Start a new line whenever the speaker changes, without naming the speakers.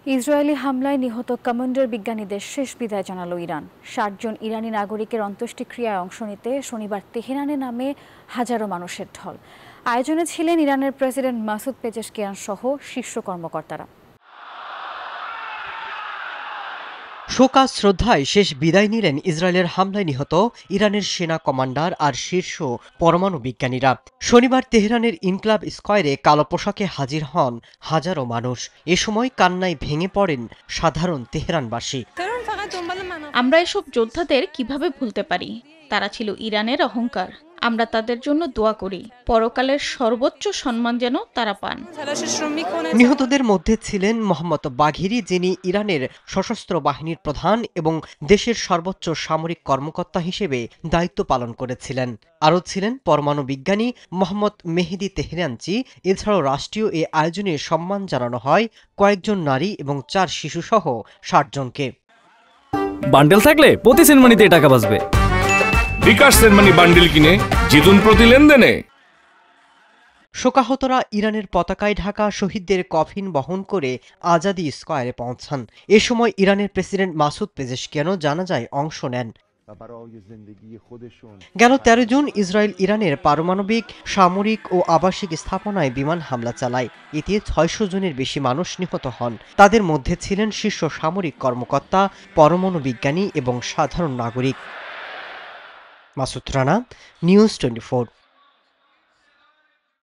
Israeli হামলায় নিহত commander বিজ্ঞানীদের শেষ বিদায় জানালো ইরান। ৬০ জন ইরানি নাগরিকের অন্ত্যেষ্টিক্রিয়ায় অংশ নিতে শনিবার তেহরানে নামে হাজারো মানুষের ঢল। আয়োজনে ছিলেন ইরানের প্রেসিডেন্ট মাসুদ পেজেশকিয়ান সহ শীর্ষ কর্মকর্তারা।
শোকা শ্রদ্ধায় শেষ বিদায় নিলেন ইসরায়েলের হামলায় নিহত ইরানের সেনা কমান্ডার আর শীর্ষ পরমাণু বিজ্ঞানীরা। শনিবার তেহরানের ইনকলাব স্কয়ারে কালো পোশাকে হাজির হন হাজারো মানুষ। এ সময় কান্নায় ভেঙে পড়েন সাধারণ তেহরানবাসী।
আমরা এসব যোদ্ধাদের কিভাবে ভুলতে পারি? তারা ছিল ইরানের অহংকার। আমরা তাদের জন্য দোয়া করি পরকালের সর্বোচ্চ সম্মান যেন তারা পান।
নিহতদের মধ্যে ছিলেন মোহাম্মদ বাঘিরি, যিনি ইরানের সশস্ত্র বাহিনীর প্রধান এবং দেশের সর্বোচ্চ সামরিক কর্মকর্তা হিসেবে দায়িত্ব পালন করেছিলেন। আরও ছিলেন পরমাণু বিজ্ঞানী মোহাম্মদ মেহেদি তেহরানচি। এছাড়াও রাষ্ট্রীয় এ আয়োজনে সম্মান জানানো হয় কয়েকজন নারী এবং ৪ শিশুসহ ৬০ জনকে।
বান্ডেল থাকলে প্রতি সেনমানিতে টাকা বাঁচবে।
বিকাশ সেনমানি বান্ডেল কিনে জিতুন প্রতি লেনদেনে।
শোকাহতরা ইরানের পতাকায় ঢাকা শহীদদের কফিন বহন করে আজাদি স্কয়ারে পৌঁছান। এ সময় ইরানের প্রেসিডেন্ট মাসুদ পেজেশকিয়ানও জানাজায় অংশ নেন। গেল ১৩ জুন ইসরায়েল ইরানের পারমাণবিক, সামরিক ও আবাসিক স্থাপনায় বিমান হামলা চালায়। এতে ৬০০ জনের বেশি মানুষ নিহত হন। তাদের মধ্যে ছিলেন শীর্ষ সামরিক কর্মকর্তা, পরমাণু বিজ্ঞানী এবং সাধারণ নাগরিক। মাসুদ রানা, নিউজ 24।